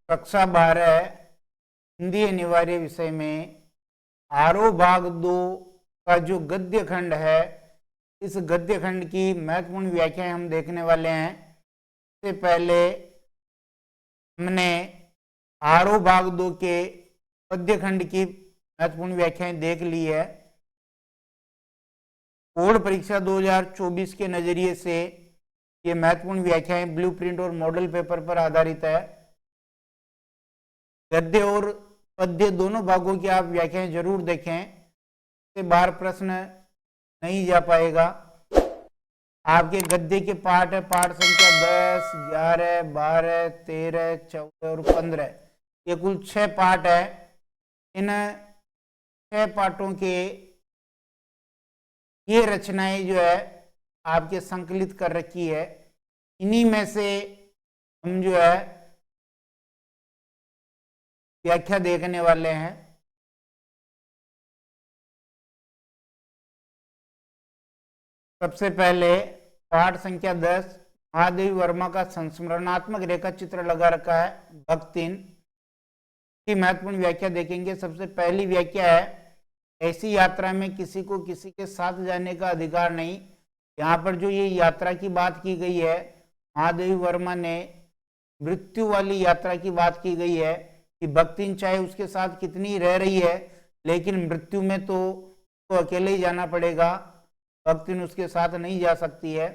कक्षा 12 हिंदी अनिवार्य विषय में आरोह भाग 2 का जो गद्य खंड है, इस गद्य खंड की महत्वपूर्ण व्याख्याएं हम देखने वाले हैं। इससे पहले हमने आरोह भाग 2 के पद्य खंड की महत्वपूर्ण व्याख्याएं देख ली है। बोर्ड परीक्षा 2024 के नजरिए से ये महत्वपूर्ण व्याख्याएं ब्लूप्रिंट और मॉडल पेपर पर आधारित है। गद्य और पद्य दोनों भागों की आप व्याख्याएं जरूर देखें, इससे बाहर प्रश्न नहीं जा पाएगा। आपके गद्य के पाठ है पाठ संख्या 10, 11, 12, 13, 14 और 15। ये कुल 6 पाठ है। इन 6 पाठों के ये रचनाएं जो है आपके संकलित कर रखी है। इन्हीं में से हम जो है व्याख्या देखने वाले हैं। सबसे पहले पाठ संख्या 10, महादेवी वर्मा का संस्मरणात्मक रेखा चित्र लगा रखा है भक्तिन की महत्वपूर्ण व्याख्या देखेंगे। सबसे पहली व्याख्या है, ऐसी यात्रा में किसी को किसी के साथ जाने का अधिकार नहीं। यहाँ पर जो ये यात्रा की बात की गई है, महादेवी वर्मा ने मृत्यु वाली यात्रा की बात की गई है कि भक्तिन चाहे उसके साथ कितनी रह रही है, लेकिन मृत्यु में तो अकेले ही जाना पड़ेगा, भक्तिन उसके साथ नहीं जा सकती है।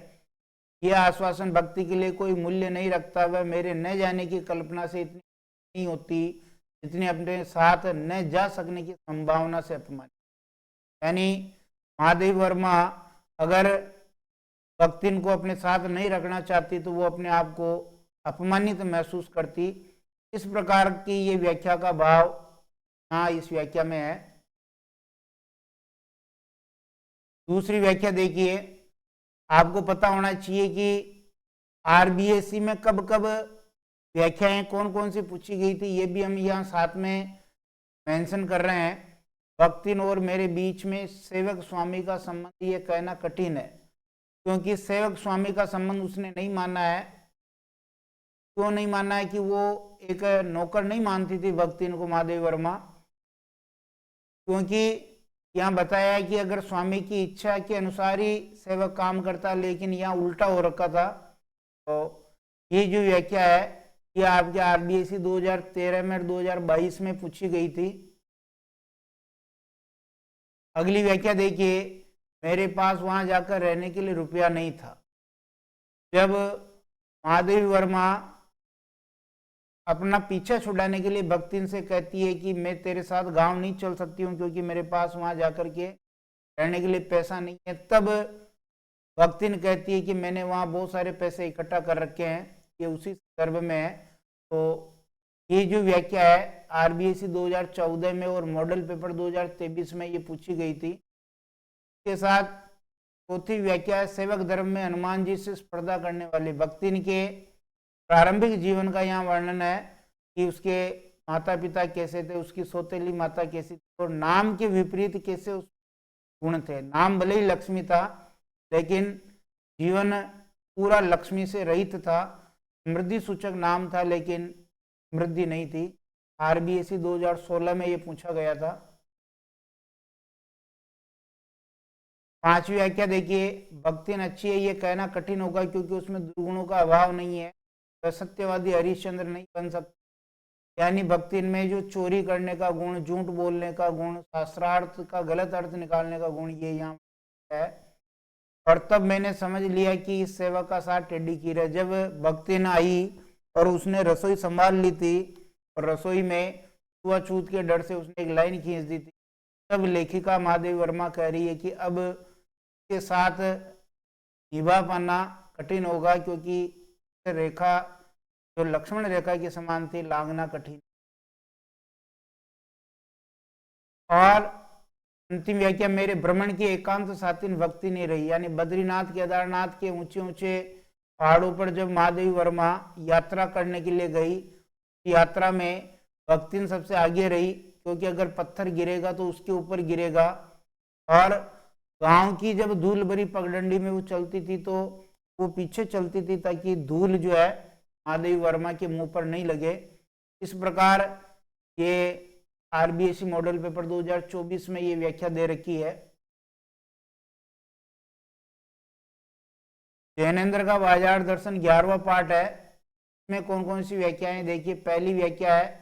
यह आश्वासन भक्ति के लिए कोई मूल्य नहीं रखता। वह मेरे न जाने की कल्पना से इतनी नहीं होती जितनी अपने साथ न जा सकने की संभावना से अपमानित। यानी महादेवी वर्मा अगर भक्तिन को अपने साथ नहीं रखना चाहती तो वो अपने आप को अपमानित महसूस करती। इस प्रकार की ये व्याख्या का भाव यहाँ इस व्याख्या में है। दूसरी व्याख्या देखिए, आपको पता होना चाहिए कि आरबीएससी में कब कब व्याख्याएं कौन कौन सी पूछी गई थी, ये भी हम यहाँ साथ में मेंशन कर रहे हैं। भक्तिन और मेरे बीच में सेवक स्वामी का संबंध ये कहना कठिन है, क्योंकि सेवक स्वामी का संबंध उसने नहीं माना है। क्यों नहीं माना है? कि वो एक नौकर नहीं मानती थी भक्तिन को महादेवी वर्मा, क्योंकि यहाँ बताया है कि अगर स्वामी की इच्छा के अनुसार ही सेवक काम करता, लेकिन यहाँ उल्टा हो रखा था। तो ये जो व्याख्या है ये आपके आरबीएससी 2013 में और 2022 में पूछी गई थी। अगली व्याख्या देखिए, मेरे पास वहां जाकर रहने के लिए रुपया नहीं था। जब महादेवी वर्मा अपना पीछा छुड़ाने के लिए भक्तिन से कहती है कि मैं तेरे साथ गांव नहीं चल सकती हूँ क्योंकि मेरे पास वहां जाकर के रहने के लिए पैसा नहीं है, तब भक्तिन कहती है कि मैंने वहां बहुत सारे पैसे इकट्ठा कर रखे हैं, ये उसी संदर्भ में है। तो ये जो व्याख्या है आरबीएससी 2014 में और मॉडल पेपर 2023 में ये पूछी गई थी। इसके साथ चौथी व्याख्या है, सेवक धर्म में हनुमान जी से स्पर्धा करने वाले। भक्तिन के प्रारंभिक जीवन का यहाँ वर्णन है कि उसके माता पिता कैसे थे, उसकी सौतेली माता कैसी थी और नाम के विपरीत कैसे उस गुण थे। नाम भले ही लक्ष्मी था, लेकिन जीवन पूरा लक्ष्मी से रहित था। समृद्धि सूचक नाम था, लेकिन समृद्धि नहीं थी। आरबीएससी 2016 में ये पूछा गया था। पांचवी व्याख्या देखिए, भक्तिन अच्छी है ये कहना कठिन होगा क्योंकि उसमें दुर्गुणों का अभाव नहीं है। वह सत्यवादी हरिश्चंद्र नहीं बन सकता। यानी भक्तिन में जो चोरी करने का गुण, झूठ बोलने का गुण, शास्त्रार्थ का गलत अर्थ निकालने का गुण, ये यहाँ है। और तब मैंने समझ लिया कि इस सेवा का साथ टेढ़ी कीर है। जब भक्तिन आई और उसने रसोई संभाल ली थी और रसोई में छुआछूत के डर से उसने एक लाइन खींच दी थी, तब लेखिका महादेवी वर्मा कह रही है कि अब के साथ निभा पाना कठिन होगा क्योंकि रेखा जो लक्ष्मण रेखा के समान थी, लांघना कठिन। और अंतिम व्याख्या, मेरे भ्रमण की एकांत साथिन भक्ति नहीं रही। यानी बद्रीनाथ केदारनाथ के ऊंचे ऊंचे पहाड़ों पर जब महादेवी वर्मा यात्रा करने के लिए गई, यात्रा में भक्तिन सबसे आगे रही, क्योंकि अगर पत्थर गिरेगा तो उसके ऊपर गिरेगा। और गांव की जब धूल भरी पगडंडी में वो चलती थी तो वो पीछे चलती थी ताकि धूल जो है महादेवी वर्मा के मुंह पर नहीं लगे। इस प्रकार ये आरबीएससी मॉडल पेपर 2024 में ये व्याख्या दे रखी है। जैनेन्द्र का बाजार दर्शन 11वां पाठ है। इसमें कौन कौन सी व्याख्याएं देखिए। पहली व्याख्या है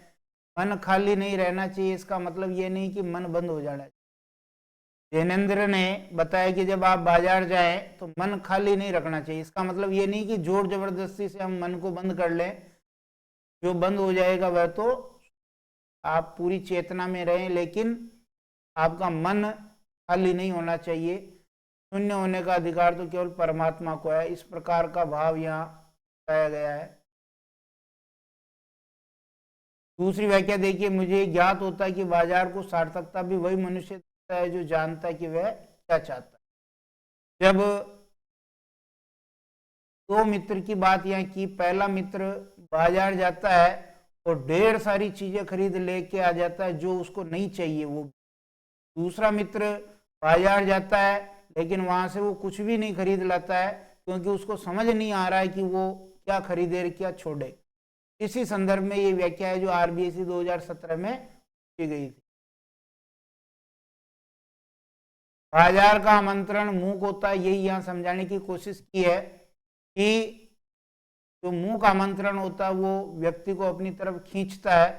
मन खाली नहीं रहना चाहिए, इसका मतलब ये नहीं कि मन बंद हो जाना चाहिए। जैनेन्द्र ने बताया कि जब आप बाजार जाएं तो मन खाली नहीं रखना चाहिए, इसका मतलब ये नहीं कि जोर जबरदस्ती से हम मन को बंद कर लें, जो बंद हो जाएगा वह तो आप पूरी चेतना में रहें, लेकिन आपका मन खाली नहीं होना चाहिए। शून्य होने का अधिकार तो केवल परमात्मा को है, इस प्रकार का भाव यहाँ बताया गया है। दूसरी व्याख्या देखिए, मुझे ज्ञात होता है कि बाजार को सार्थकता भी वही मनुष्य देता है जो जानता है कि वह क्या चाहता है। जब दो मित्र की बात यहाँ की, पहला मित्र बाजार जाता है और ढेर सारी चीजें खरीद लेके आ जाता है जो उसको नहीं चाहिए वो। दूसरा मित्र बाजार जाता है लेकिन वहां से वो कुछ भी नहीं खरीद लाता है, क्योंकि उसको समझ नहीं आ रहा है कि वो क्या खरीदे क्या छोड़े। इसी संदर्भ में ये व्याख्या है जो आरबीएससी 2017 में की गई थी। बाजार का आमंत्रण मूक होता है, यही यहाँ समझाने की कोशिश की है कि जो मूक आमंत्रण होता है वो व्यक्ति को अपनी तरफ खींचता है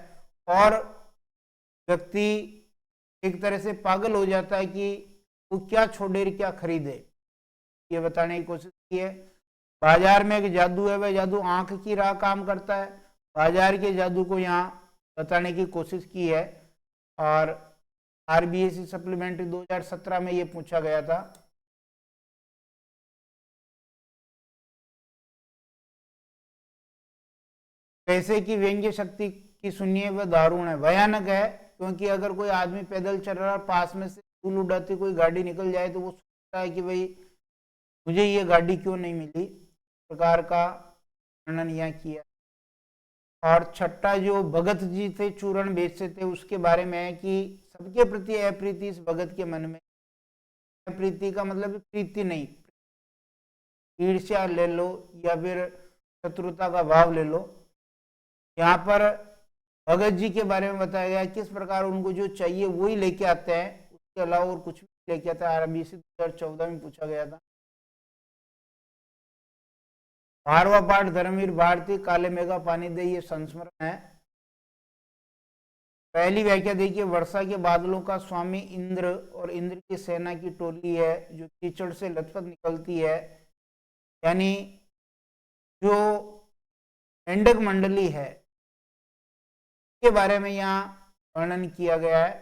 और व्यक्ति एक तरह से पागल हो जाता है कि वो क्या छोड़े क्या खरीदे, ये बताने की कोशिश की है। बाजार में एक जादू है, वह जादू आंख की राह काम करता है। बाजार के जादू को यहाँ बताने की कोशिश की है और आरबीएससी सप्लीमेंट्री 2017 में ये पूछा गया था। पैसे की व्यंग्य शक्ति की सुनिए, वह दारुण है, भयानक है, क्योंकि अगर कोई आदमी पैदल चल रहा है, पास में से धूल उड़ाती कोई गाड़ी निकल जाए तो वो सोचता है कि भाई मुझे ये गाड़ी क्यों नहीं मिली। प्रकार का वर्णन यहाँ किया। और छठा जो भगत जी थे चूर्ण बेचते थे, उसके बारे में है कि सबके प्रति अप्रीति इस भगत के मन में। अप्रीति का मतलब प्रीति नहीं, ईर्ष्या ले लो या फिर शत्रुता का भाव ले लो। यहाँ पर भगत जी के बारे में बताया गया किस प्रकार उनको जो चाहिए वही लेके आते हैं, उसके अलावा और कुछ भी लेके आता है। आरबीएससी 2014 में पूछा गया था। 12वां पाठ धर्मवीर भारती काले मेघा पानी दे, ये संस्मरण है। पहली व्याख्या देखिए, वर्षा के बादलों का स्वामी इंद्र और इंद्र की सेना की टोली है जो कीचड़ से लथपथ निकलती है, यानी जो मेंढक मंडली है के बारे में यहाँ वर्णन किया गया है।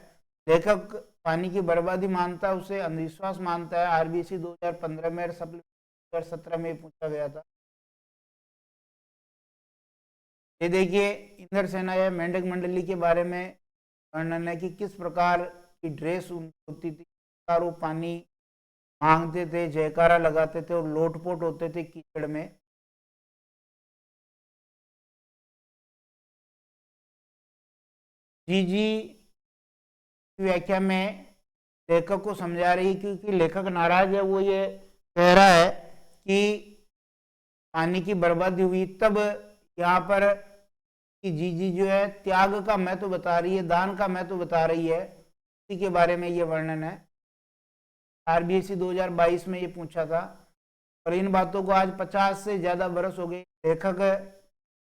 लेखक पानी की बर्बादी मानता है, उसे अंधविश्वास मानता है। आरबीएससी 2015 में 2017 में पूछा गया था। ये देखिए, इंद्र सेना या मेंढक मंडली के बारे में वर्णन है कि किस प्रकार की ड्रेस होती थी, वो पानी मांगते थे, जयकारा लगाते थे और लोटपोट होते थे कीचड़ में। जी व्याख्या में लेखक को समझा रही, क्योंकि लेखक नाराज है, वो ये कह रहा है कि पानी की बर्बादी हुई, तब यहाँ पर कि जी जो है त्याग का महत्व बता रही है, दान का महत्व बता रही है, इसी के बारे में ये वर्णन है। आरबीएससी 2022 में ये पूछा था और इन बातों को आज 50 से ज्यादा बरस हो गए। लेखक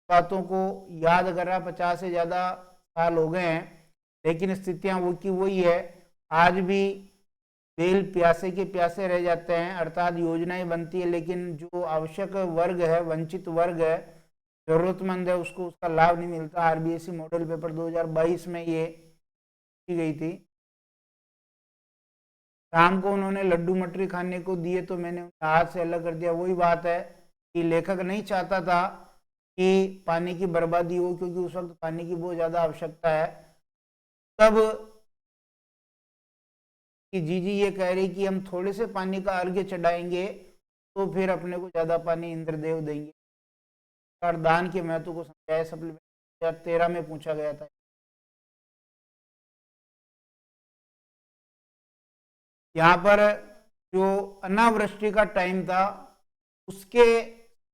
बातों को याद कर रहा, 50 से ज्यादा साल हो गए हैं, लेकिन स्थितियां वो की वही है। आज भी बेल प्यासे के प्यासे रह जाते हैं, अर्थात योजनाएं बनती है लेकिन जो आवश्यक वर्ग है, वंचित वर्ग है, जरूरतमंद है, उसको उसका लाभ नहीं मिलता। आरबीएससी मॉडल पेपर 2022 में ये की गई थी। शाम को उन्होंने लड्डू मटरी खाने को दिए तो मैंने हाथ से अलग कर दिया। वही बात है कि लेखक नहीं चाहता था कि पानी की बर्बादी हो, क्योंकि उस वक्त पानी की बहुत ज्यादा आवश्यकता है। तब कि जी ये कह रही कि हम थोड़े से पानी का अर्घ्य चढ़ाएंगे तो फिर अपने को ज्यादा पानी इंद्रदेव देंगे। और दान के महत्व को समझाया। सप्लीमेंट 2013 में पूछा गया था। यहाँ पर जो अनावृष्टि का टाइम था उसके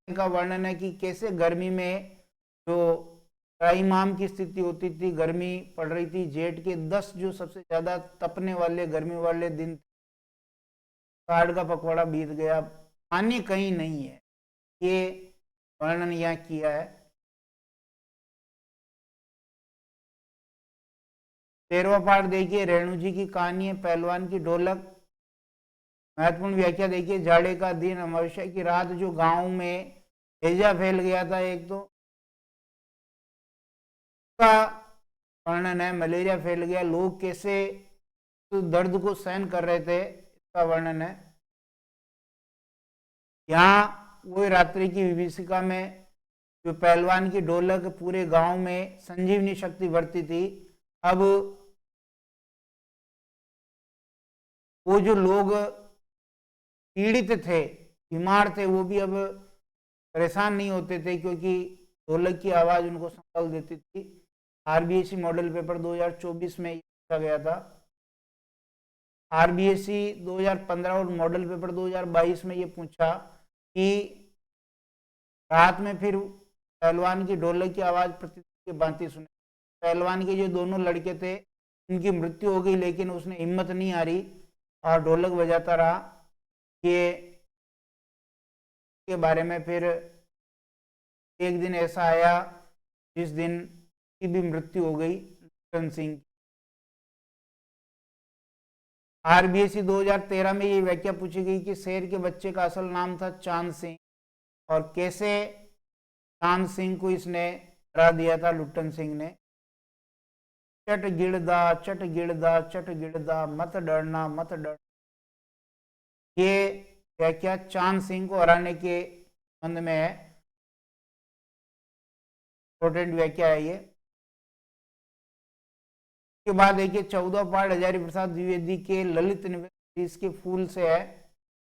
का वर्णन है कि कैसे गर्मी में जो त्राईमाम की स्थिति होती थी, गर्मी पड़ रही थी, जेठ के 10 जो सबसे ज्यादा तपने वाले गर्मी वाले दिन, कार्ड का पखवाड़ा बीत गया, पानी कहीं नहीं है, ये वर्णन यहाँ किया है। 13वां पाठ देखिए, रेणु जी की कहानी है, पहलवान की ढोलक। महत्वपूर्ण व्याख्या देखिए, जाड़े का दिन, अमावस्या की रात, जो गांव में हैजा फैल गया था, एक तो का वर्णन है, मलेरिया फैल गया, लोग कैसे तो दर्द को सहन कर रहे थे, इसका वर्णन है। यहाँ वही रात्रि की विभीषिका में जो पहलवान की ढोलक पूरे गांव में संजीवनी शक्ति बढ़ती थी, अब वो जो लोग पीड़ित थे, बीमार थे, वो भी अब परेशान नहीं होते थे, क्योंकि ढोलक की आवाज उनको संभल देती थी। आरबीएससी मॉडल पेपर 2024 में पूछा गया था। आरबीएससी 2015 और मॉडल पेपर 2022 में ये पूछा कि रात में फिर पहलवान की ढोलक की आवाज प्रतिदिन की भांति सुने। पहलवान के जो दोनों लड़के थे उनकी मृत्यु हो गई, लेकिन उसने हिम्मत नहीं हारी और ढोलक बजाता रहा। ये के बारे में फिर एक दिन ऐसा आया जिस दिन की भी मृत्यु हो गई, लुट्टन सिंह। आरबीएससी 2013 में ये व्याख्या पूछी गई कि शेर के बच्चे का असल नाम था चांद सिंह, और कैसे चांद सिंह को इसने हरा दिया था लुट्टन सिंह ने। चट गिड़दा चट गिड़दा चट गिड़दा, मत डरना मत डर। ये व्याख्या चांद सिंह को हराने के संबंध में है, इंपॉर्टेंट व्याख्या है ये। के बाद देखिए 14 पाठ हजारी प्रसाद द्विवेदी के ललित निवेदन इसके फूल से है।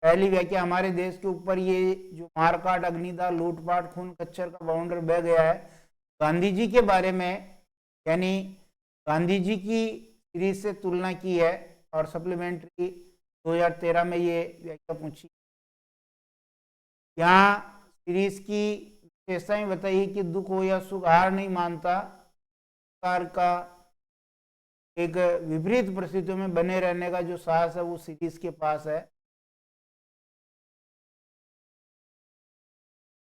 पहली व्याख्या, हमारे देश के ऊपर ये जो मारकाट, अग्निदाह, लूटपाट, खून खच्चर का बाउंडर बह गया है, गांधी जी के बारे में, यानी गांधी जी की सीरीज से तुलना की है, और सप्लीमेंट्री 2013 में ये व्याख्या पूछी। यहाँ सीरीज की विशेषताएं बताइए कि दुख हो या सुख, हार नहीं मानता, सरकार का एक विपरीत परिस्थितियों में बने रहने का जो साहस है वो सीरीज के पास है।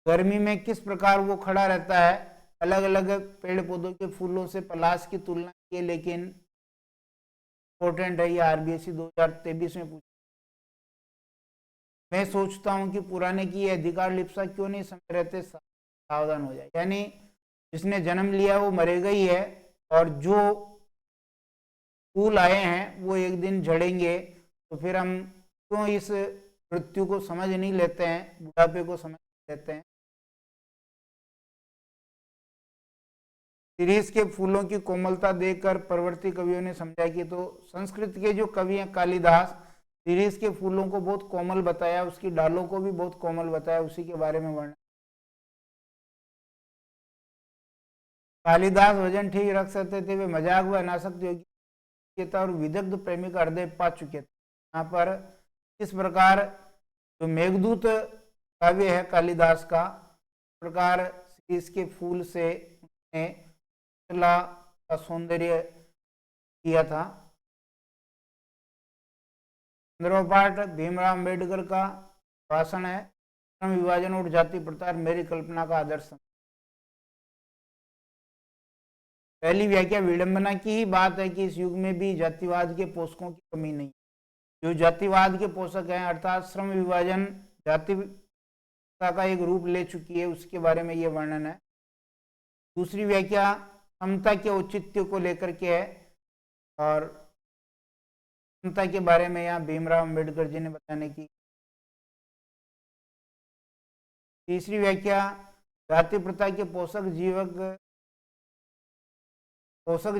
गर्मी में किस प्रकार वो खड़ा रहता है, अलग अलग पेड़ पौधों के फूलों से पलाश की तुलना की, लेकिन इंपॉर्टेंट है ये, आरबीएससी 2023 में पूछा। मैं सोचता हूं कि पुराने की अधिकार लिप्सा क्यों नहीं समय रहते सावधान हो जाए, यानी जिसने जन्म लिया वो मरेगा ही है, और जो फूल आए हैं वो एक दिन झड़ेंगे, तो फिर हम क्यों इस मृत्यु को समझ नहीं लेते हैं, बुढ़ापे को समझ लेते हैं। सीरीज के फूलों की कोमलता देखकर परवर्ती कवियों ने समझा कि, तो संस्कृत के जो कवि हैं कालिदास, सीरीज के फूलों को बहुत कोमल बताया, उसकी डालों को भी बहुत कोमल बताया, उसी के बारे में वर्णन। कालिदास वजन ठीक रख सकते थे, वे मजाक बना सकते योग्यता और विदग्ध प्रेमी का हृदय पा चुके थे। यहाँ पर इस प्रकार जो मेघदूत काव्य है कालिदास का, प्रकार सीरीज के फूल से का सौंदर्य किया था। 15वां पाठ भीमराव अम्बेडकर का भाषण है, श्रम विभाजन और जाति प्रथा मेरी कल्पना का आदर्श। पहली व्याख्या, विडंबना की ही बात है कि इस युग में भी जातिवाद के पोषकों की कमी नहीं। जो जातिवाद के पोषक हैं, अर्थात श्रम विभाजन जाति प्रथा का एक रूप ले चुकी है, उसके बारे में ये वर्णन है। दूसरी व्याख्या समता के औचित्य को लेकर के है, और समता के बारे में यहाँ भीमराव अम्बेडकर जी ने बताने की। तीसरी व्याख्या, जाति प्रथा के पोषक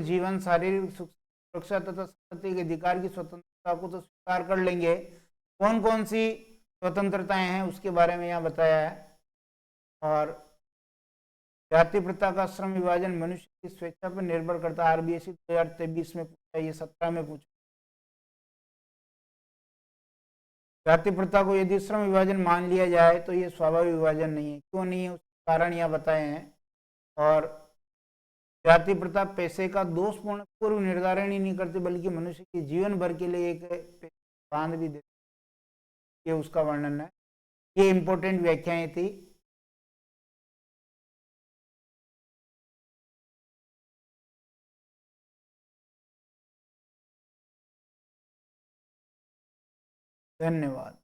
जीवन, शारीरिक सुरक्षा तथा संपत्ति के अधिकार की स्वतंत्रता को तो स्वीकार कर लेंगे, कौन कौन सी स्वतंत्रताएं हैं उसके बारे में यहाँ बताया है। और जाति प्रथा का श्रम विभाजन मनुष्य की स्वेच्छा पर निर्भर करता है, आरबीएससी 2023 में पूछा, ये 17 में पूछा। जाति प्रथा को यदि श्रम विभाजन मान लिया जाए तो ये स्वाभाविक विभाजन नहीं है, क्यों नहीं है उसके कारण यहाँ बताए हैं। और जाति प्रथा पैसे का दोषपूर्ण पूर्व निर्धारण ही नहीं करती, बल्कि मनुष्य के जीवन भर के लिए एक बांध भी देती। ये उसका वर्णन है। ये इंपॉर्टेंट व्याख्याएं थी। धन्यवाद।